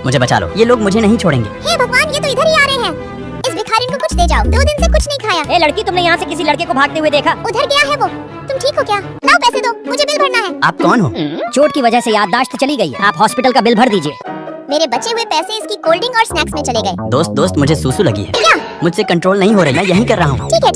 मुझे बचा लो, ये लोग मुझे नहीं छोड़ेंगे। हे भगवान, ये तो इधर ही आ रहे हैं। इस भिखारी को कुछ दे जाओ, 2 दिन से कुछ नहीं खाया। ए लड़की, तुमने यहाँ से किसी लड़के को भागते हुए देखा? उधर गया है वो। तुम ठीक हो क्या? लाओ पैसे दो, मुझे बिल भरना है। आप कौन हो? चोट की वजह से याददाश्त चली गई है, आप हॉस्पिटल का बिल भर दीजिए। मेरे बचे हुए पैसे इसकी कोल्ड ड्रिंक और स्नैक्स में चले गए। दोस्त मुझे सुसु लगी है। क्या? मुझसे कंट्रोल नहीं हो रही, मैं यही कर रहा हूँ। ठीक है।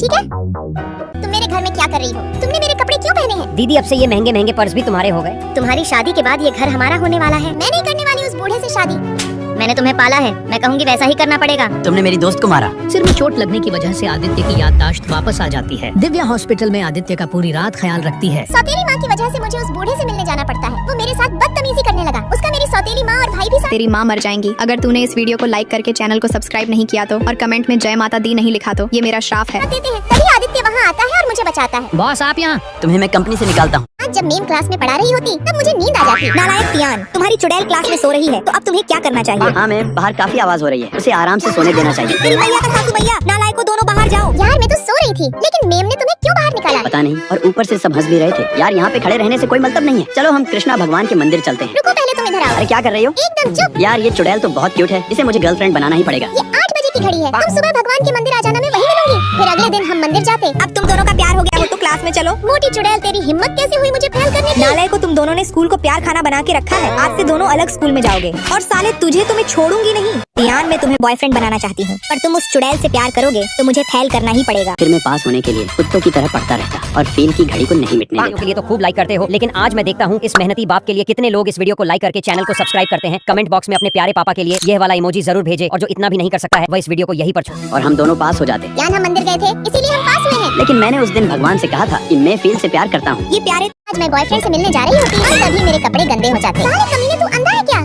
तुम मेरे घर में क्या कर रही हो? तुमने मेरे कपड़े क्यों पहने हैं? दीदी, अब से ये महंगे महंगे पर्स भी तुम्हारे हो गए। तुम्हारी शादी के बाद ये घर हमारा होने वाला है। मैं नहीं करने वाली उस बूढ़े से शादी। मैंने तुम्हें पाला है, मैं कहूँगी वैसा ही करना पड़ेगा। तुमने मेरी दोस्त को मारा। सिर में चोट लगने की वजह से आदित्य की याददाश्त वापस आ जाती है। दिव्या हॉस्पिटल में आदित्य का पूरी रात ख्याल रखती है। सौतेली माँ की वजह से मुझे उस बूढ़े से मिलने जाना पड़ता है। वो मेरे साथ बदतमीजी करने लगा। उसका मेरी सौतेली माँ और भाई भी साथ। तेरी माँ मर जाएंगी अगर तूने इस वीडियो को लाइक करके चैनल को सब्सक्राइब नहीं किया तो, और कमेंट में जय माता दी नहीं लिखा तो ये मेरा श्राप है। देते हैं, तभी आदित्य वहाँ आता है और मुझे बचाता है। बॉस, आप यहाँ? तुम्हें मैं कंपनी से निकालता हूँ। आज जब मेम क्लास में पढ़ा रही होती तब मुझे नींद आ जाती। नालायक तियान, तुम्हारी चुड़ैल क्लास में सो रही है तो अब तुम्हें क्या करना चाहिए? हाँ मैम, बाहर काफी आवाज हो रही है, उसे आराम से सोने देना चाहिए। तेरी मैया का सासू मैया, नालायकों दोनों बाहर जाओ। यार मैं तो सो रही थी, लेकिन मेम ने तुम्हें क्यों बाहर निकाला? पता नहीं, और ऊपर से सब हंस भी रहे थे। यार यहाँ पे खड़े रहने से कोई मतलब नहीं है। चलो हम कृष्णा भगवान के मंदिर चलते हैं। रुको, पहले तुम इधर आओ। अरे क्या कर रही हो? एकदम चुप। यार ये चुड़ैल तो बहुत क्यूट है, इसे मुझे गर्लफ्रेंड बनाना ही पड़ेगा। ये 8 बजे की घड़ी है। तुम सुबह भगवान के मंदिर आ जाना, मैं वहीं मिलूंगी। फिर अगले दिन हम मंदिर जाते। अब तुम दोनों का प्यार हो गया हो तो क्लास में चलो। मोटी चुड़ैल, तेरी हिम्मत कैसे हुई मुझे फेल करने की? नालायक को तुम दोनों ने स्कूल को प्यार खाना बना के रखा है। आज से दोनों अलग स्कूल में जाओगे। और साले तुझे तो मैं छोड़ूंगी नहीं। तियान, मैं तुम्हें बॉयफ्रेंड बनाना चाहती हूँ, पर तुम उस चुड़ैल से प्यार करोगे तो मुझे फेल करना ही पड़ेगा। फिर मैं पास होने के लिए कुत्तों की तरह पढ़ता रहता और फेल की घड़ी को नहीं मिटने बाकियों देता। के लिए तो खूब लाइक करते हो, लेकिन आज मैं देखता हूँ इस मेहनती बाप के लिए कितने लोग इस वीडियो को लाइक करके चैनल को सब्सक्राइब करते हैं। कमेंट बॉक्स में अपने प्यारे पापा के लिए यह वाला इमोजी जरूर भेजे, और जो इतना भी नहीं कर सकता है वह इस वीडियो को यहीं पर छोड़। और हम दोनों पास हो जाते। यान, हम मंदिर गए थे इसीलिए हम पास हुए हैं। लेकिन मैंने उस दिन भगवान से कहा था कि मैं फेल से प्यार करता हूँ। ये प्यारे, आज मैं बॉयफ्रेंड से मिलने जा रही होती और तभी मेरे कपड़े गंदे हो जाते। साले कमीने, तू अंधा है क्या?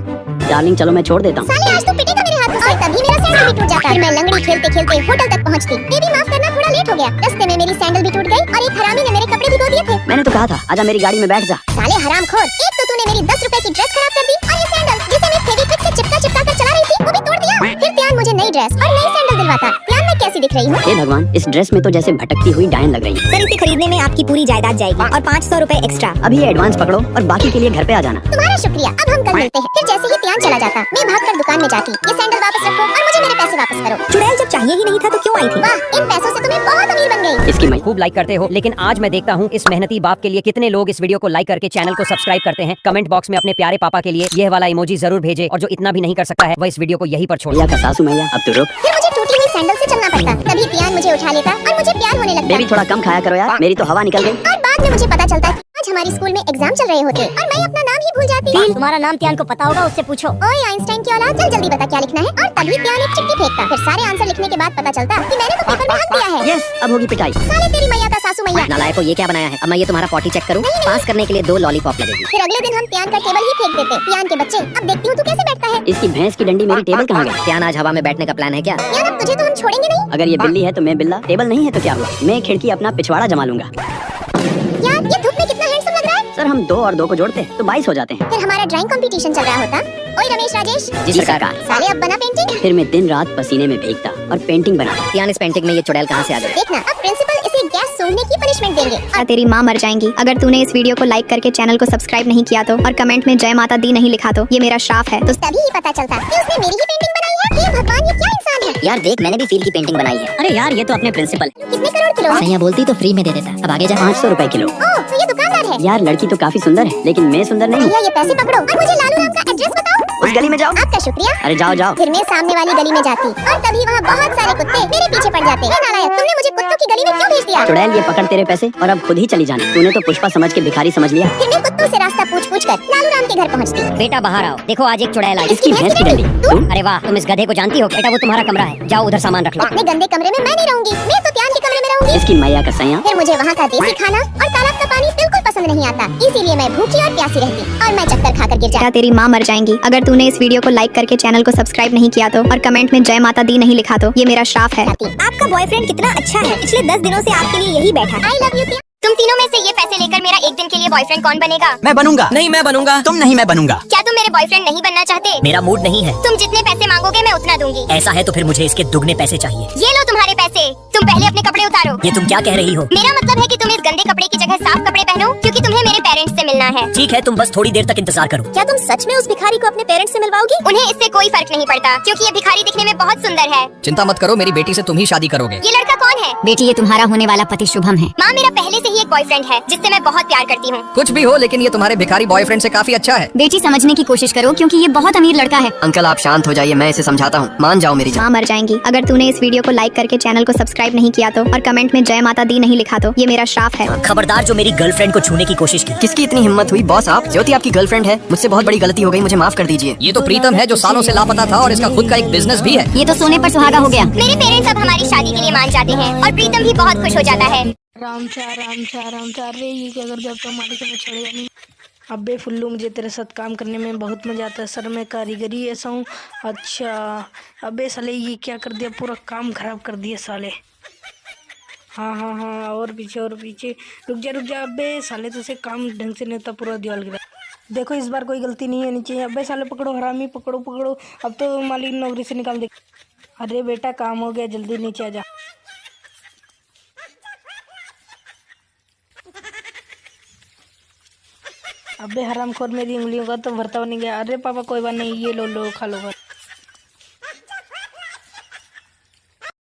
डार्लिंग चलो मैं छोड़ देता हूँ। साले आज तू पिटेगा मेरे हाथों से। तभी मेरा सैंडल भी टूट जाता। फिर मैं लंगड़ी खेलते खेलते होटल तक पहुँचती। बेबी माफ करना, थोड़ा लेट हो गया। रास्ते में मेरी सैंडल भी टूट गई और एक हरामी ने मेरे कपड़े भिगो दिए थे। मैंने तो कहा था आजा मेरी गाड़ी में बैठ जा। साले हरामखोर, एक तो तूने मेरी 10 रुपए की ड्रेस खराब कर दी, और ये सैंडल जिसे मैं फेविक्विक से चिपका कर चला रही थी वो भी तोड़ दिया। फिर त्यान मुझे नई ड्रेस और नई सैंडल दिलवाता। त्यान, मैं कैसी दिख रही हूँ? हे भगवान, इस ड्रेस में तो जैसे भटकती हुई डायन लग रही है। सर, इसे खरीदने में आपकी पूरी जायदाद जाएगी और 500 रुपए एक्स्ट्रा। अभी ये एडवांस पकड़ो और बाकी के लिए घर पे आ जाना। तुम्हारा शुक्रिया, अब हम कल मिलते हैं। फिर जैसे ही त्यान चला जाता, मैं भागकर दुकान में जाती। ये सैंडल वापस रखो और मुझे मेरे पैसे वापस करो। चुड़ैल जब चाहिए ही नहीं था तो क्यों आई थी? वाह, इन पैसों से तुम्हें बहुत अमीर बन गई। इसकी मैं खूब लाइक करते हो, लेकिन आज मैं देखता हूँ इस मेहनती बाप के लिए कितने लोग इस वीडियो को लाइक करके चैनल को सब्सक्राइब करते हैं। कमेंट बॉक्स में अपने प्यारे पापा के लिए यह वाला इमोजी जरूर भेजे, और जो इतना भी नहीं कर सकता है वह इस वीडियो को यहीं पर छोड़। भैया का सासू मैया, अब तो रुक। फिर मुझे टूटी हुई सैंडल से चलना पड़ता। तभी त्यान मुझे उठा लेता और मुझे प्यार होने लगता। बेबी थोड़ा कम खाया करो यार, मेरी तो हवा निकल गई। और बाद में मुझे पता चलता कि आज हमारे स्कूल में एग्जाम चल रहे होते और मैं अपना नाम ही भूल जाती। तुम्हारा नाम त्यान को पता होगा, उससे पूछो। ओए आइंस्टाइन की औलाद, चल जल्दी बता क्या लिखना है। और तभी त्यान एक चिट्ठी फेंकता। फिर सारे आंसर लिखने के बाद पता चलता कि मैंने तो पेपर में हक दिया है। यस, अब होगी पिटाई। साले तेरी मैया का सासू मैया। नालायक को ये क्या बनाया है? अब मैं ये तुम्हारा पॉटी चेक करूँ? पास करने के लिए 2 लॉलीपॉप लगेगी। फिर अगले दिन हम त्यान का टेबल ही फेंक देते। त्यान के बच्चे, अब देखती हूँ तू कैसे बैठता है। इसकी भैंस की डंडी मेरी टेबल कहाँ गई? त्यान, आज हवा में बैठने का प्लान है क्या? यार अब तुझे तो हम छोड़ेंगे नहीं। अगर ये बिल्ली है तो मैं बिल्ला, टेबल नहीं है तो क्या हुआ? मैं खिड़की अपना पिछवाड़ा जमा लूंगा। यार ये धूप में कितना हैंडसम लग रहा है। सर हम 2 और 2 को जोड़ते हैं तो 22 हो जाते हैं। फिर हमारा ड्राइंग कंपटीशन चल रहा होता। ओए रमेश राजेश। जी सरकार। साले अब बना पेंटिंग। फिर मैं दिन रात पसीने में भीगता और पेंटिंग बनाता। त्यान, इस पेंटिंग में ये चुड़ैल कहाँ से आ गई? देखना, अब प्रिंसिपल इसे गैस सूंघने की पनिशमेंट देंगे। और तेरी माँ मर जाएंगी अगर तूने इस वीडियो को लाइक करके चैनल को सब्सक्राइब नहीं किया तो, और कमेंट में जय माता दी नहीं लिखा तो ये मेरा श्राप है। तो तभी ही पता चलता कि उसने मेरी ही पेंटिंग बनाई है। हे भगवान, ये क्या इंसान है? यार देख, मैंने भी फील की पेंटिंग बनाई है। अरे यार, ये तो अपने प्रिंसिपल। कितने करोड़ किलो है? सैया बोलती तो फ्री में दे देता। अब आगे जा। 500 रुपए किलो। ओह, तो ये दुकानदार है। यार लड़की तो काफी सुंदर है, लेकिन मैं सुंदर नहीं हूँ। भैया ये पैसे पकड़ो और मुझे लालू राम का एड्रेस बताओ। उस गली में जाओ। आपका शुक्रिया। अरे जाओ जाओ। फिर मैं सामने वाली गली में जाती और तभी वहाँ बहुत सारे कुत्ते मेरे पीछे पड़ जाते। हे नालायक, तुमने मुझे कुत्तों की गली में क्यों भेज दिया? चुड़ैल, ये पकड़ तेरे पैसे और अब खुद ही चली जाना। तूने तो पुष्पा समझ के भिखारी समझ लिया। फिर मैं कुत्तों से रास्ता पूछ कर लालू राम के घर पहुँचती। बेटा बाहर आओ, देखो आज एक चुड़ैल आई। इसकी भैंस की डंडी। तुम? अरे वाह, तुम इस गधे को जानती हो? बेटा वो तुम्हारा कमरा है, जाओ उधर सामान रख लो। अपने गंदे कमरे में मैं नहीं रहूंगी, मैं तो त्यान के कमरे में रहूंगी। इसकी मैया का सैया। फिर मुझे वहाँ का देसी खाना और तालाब का पानी बिल्कुल पसंद नहीं आता, इसीलिए मैं भूखी और प्यासी रहती और मैं चक्कर खाकर गिर जाती। क्या तेरी माँ मर जाएंगी अगर तूने इस वीडियो को लाइक करके चैनल को सब्सक्राइब नहीं किया तो, और कमेंट में जय माता दी नहीं लिखा तो ये मेरा श्राप है। आपका बॉयफ्रेंड कितना अच्छा है, पिछले 10 दिनों से आपके लिए यही बैठा। I love you. तुम तीनों में से ये पैसे लेकर मेरा एक दिन के लिए बॉयफ्रेंड कौन बनेगा? मैं बनूंगा। नहीं मैं बनूंगा। तुम नहीं, मैं बनूंगा। क्या तुम मेरे बॉयफ्रेंड नहीं बनना चाहते? मेरा मूड नहीं है। तुम जितने पैसे मांगोगे मैं उतना दूंगी। ऐसा है तो फिर मुझे इसके दुगने पैसे चाहिए। ये लो तुम्हारे पैसे, तुम तुम पहले अपने कपड़े उतारो। ये तुम क्या कह रही हो? मेरा मतलब है कि तुम इस गंदे कपड़े की जगह साफ कपड़े पहनो, क्योंकि तुम्हें मेरे पेरेंट्स से मिलना है। ठीक है, तुम बस थोड़ी देर तक इंतजार करो। क्या तुम सच में उस भिखारी को अपने पेरेंट्स से मिलवाओगी? उन्हें इससे कोई फर्क नहीं पड़ता, क्योंकि ये भिखारी दिखने में बहुत सुंदर है। चिंता मत करो, मेरी बेटी से तुम ही शादी करोगे। ये लड़का कौन है? बेटी ये तुम्हारा होने वाला पति शुभम है। माँ, मेरा पहले से ही एक बॉयफ्रेंड है जिससे मैं बहुत प्यार करती हूँ। कुछ भी हो, लेकिन ये तुम्हारे भिखारी बॉयफ्रेंड से काफी अच्छा है। बेटी समझने की कोशिश करो, क्योंकि ये बहुत अमीर लड़का है। अंकल आप शांत हो जाइए, मैं इसे समझाता हूँ। मान जाओ मेरी जान। माँ मर जाएंगी अगर तूने इस वीडियो को लाइक करके चैनल को सब्सक्राइब नहीं किया तो, और कमेंट में जय माता दी नहीं लिखा तो। ये मेरा श्राप है। खबरदार जो मेरी गर्लफ्रेंड को छूने की कोशिश की। किसकी इतनी हिम्मत हुई? बॉस आप? ज्योति आपकी गर्लफ्रेंड है, मुझसे बहुत बड़ी गलती हो गई, मुझे माफ कर दीजिए। ये तो प्रीतम है जो सालों से लापता था और इसका खुद का एक बिजनेस भी है। ये तो सोने पर सुहागा हो गया। मेरे पेरेंट्स अब हमारी शादी के लिए मान जाते हैं और प्रीतम भी बहुत खुश हो जाता है। राम चार रे ये क्या कर दिया, अब तो मालिक में छोड़ेगा नहीं। अबे फुल्लू, मुझे तेरे साथ काम करने में बहुत मजा आता है। सर मैं कारीगरी ऐसा हूँ। अच्छा अबे साले ये क्या कर दिया, पूरा काम खराब कर दिया साले। हाँ और पीछे रुक जा। अबे साले तुझसे काम ढंग से नहीं होता, पूरा दीवार गिरा। देखो इस बार कोई गलती नहीं होनी चाहिए। अबे साले पकड़ो हरामी, पकड़ो। अब तो मालिक नौकरी से निकाल दे। अरे बेटा काम हो गया, जल्दी नीचे आ जा। अबे हरामखोर, मेरी उंगलियों का तो भरता नहीं गया। अरे पापा कोई बात नहीं, ये लो खा लो।